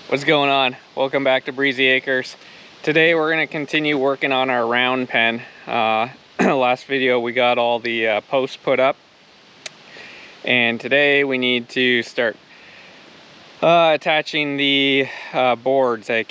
What's going on? Welcome back to Breezy Acres. Today we're going to continue working on our round pen. Last video we got all the posts put up, and today we need to start attaching the boards. I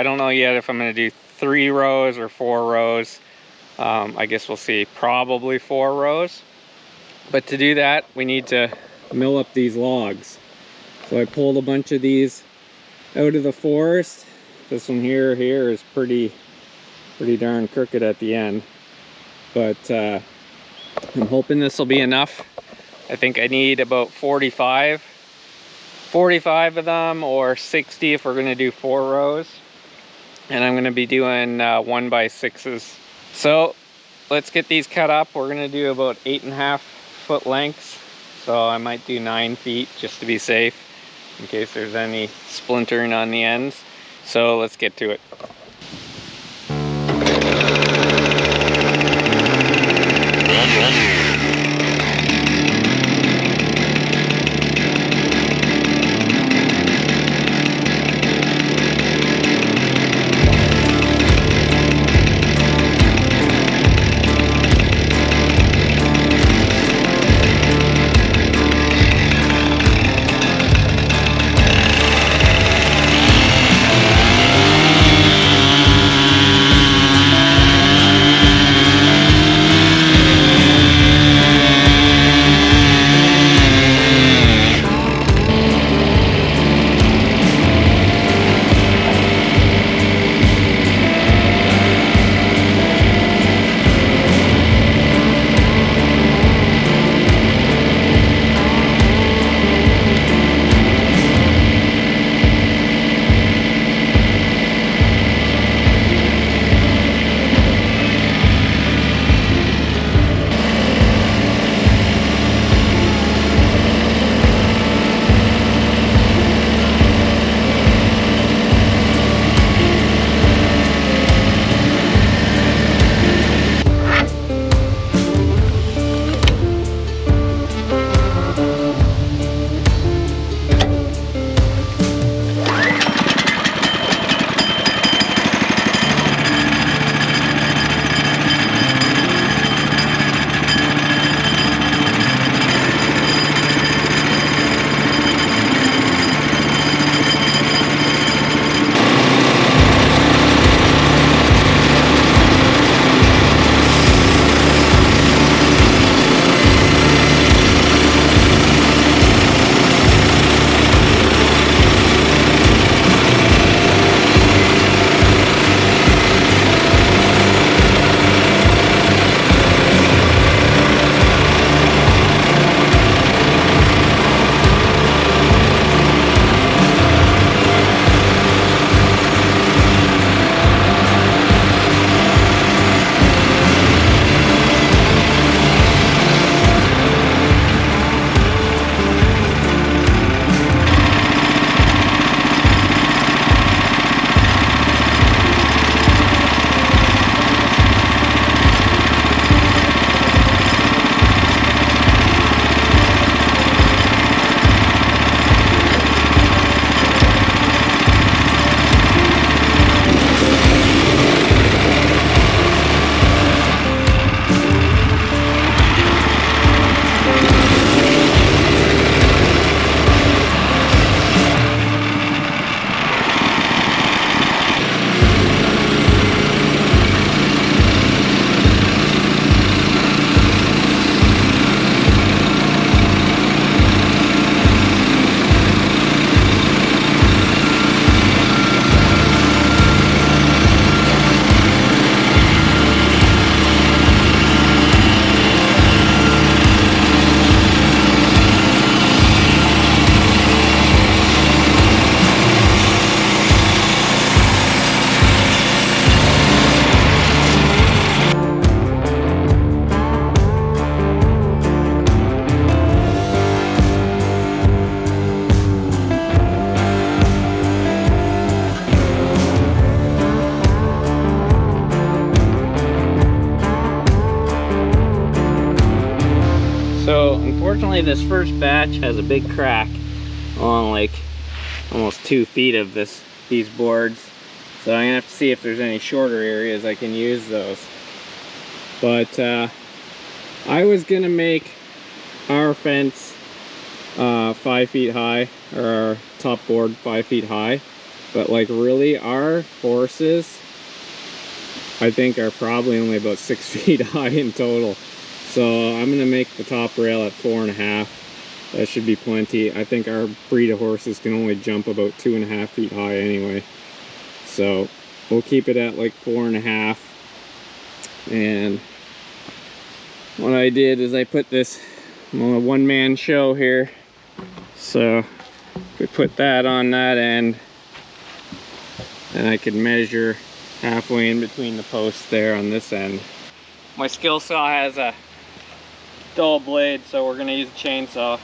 don't know yet if I'm going to do 3 rows or 4 rows. I guess we'll see, probably 4 rows. But to do that we need to mill up these logs. So I pulled a bunch of these out of the forest. This one here is pretty darn crooked at the end, but I'm hoping this will be enough. I think I need about 45 of them, or 60 if we're going to do 4 rows, and I'm going to be doing 1x6s. So let's get these cut up. We're going to do about 8.5 foot lengths, so I might do 9 feet just to be safe in case there's any splintering on the ends. So let's get to it. So unfortunately this first batch has a big crack on like almost 2 feet of these boards. So I'm gonna have to see if there's any shorter areas I can use those. But I was gonna make our fence 5 feet high, or our top board 5 feet high, but like really our horses I think are probably only about 6 feet high in total. So I'm gonna make the top rail at 4.5. That should be plenty. I think our breed of horses can only jump about 2.5 feet high anyway. So we'll keep it at like 4.5. And what I did is I put this one-man show here. So if we put that on that end, then I could measure halfway in between the posts there on this end. My skill saw has a dull blade, so we're gonna use a chainsaw.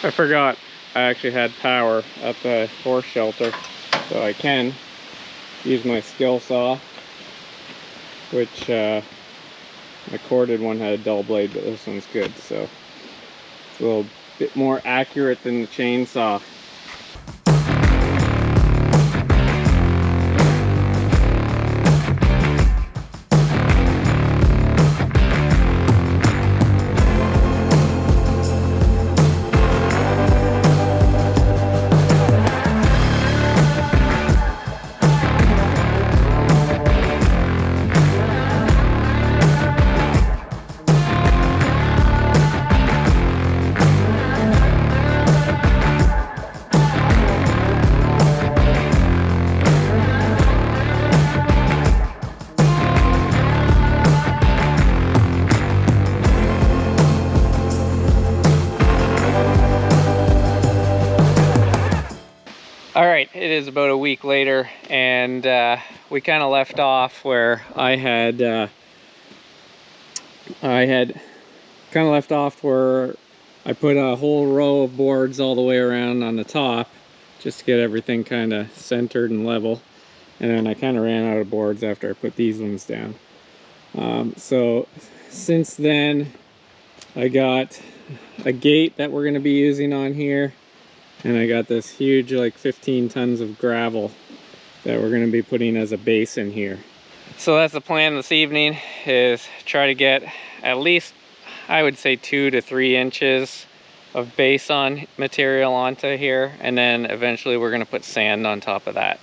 I forgot I actually had power at the horse shelter, so I can use my skill saw, which my corded one had a dull blade, but this one's good, so it's a little bit more accurate than the chainsaw. Alright, it is about a week later, and we kind of left off where I had kind of left off where I put a whole row of boards all the way around on the top just to get everything kind of centered and level, and then I kind of ran out of boards after I put these ones down. So since then I got a gate that we're going to be using on here, and I got this huge, like 15 tons of gravel that we're going to be putting as a base in here. So that's the plan this evening, is try to get at least, I would say, 2 to 3 inches of base on material onto here, and then eventually we're going to put sand on top of that.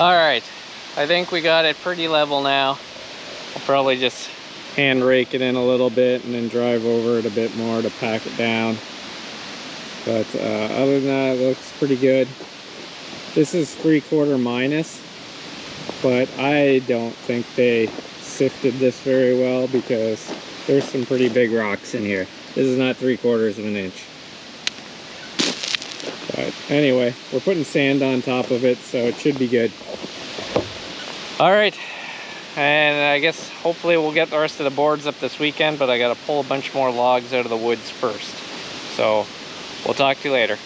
All right, I think we got it pretty level now. I'll probably just hand rake it in a little bit and then drive over it a bit more to pack it down. But other than that, it looks pretty good. This is 3/4 minus, but I don't think they sifted this very well because there's some pretty big rocks in here. This is not 3/4 of an inch. But anyway, we're putting sand on top of it, so it should be good. All right, and I guess hopefully we'll get the rest of the boards up this weekend, but I gotta pull a bunch more logs out of the woods first. So we'll talk to you later.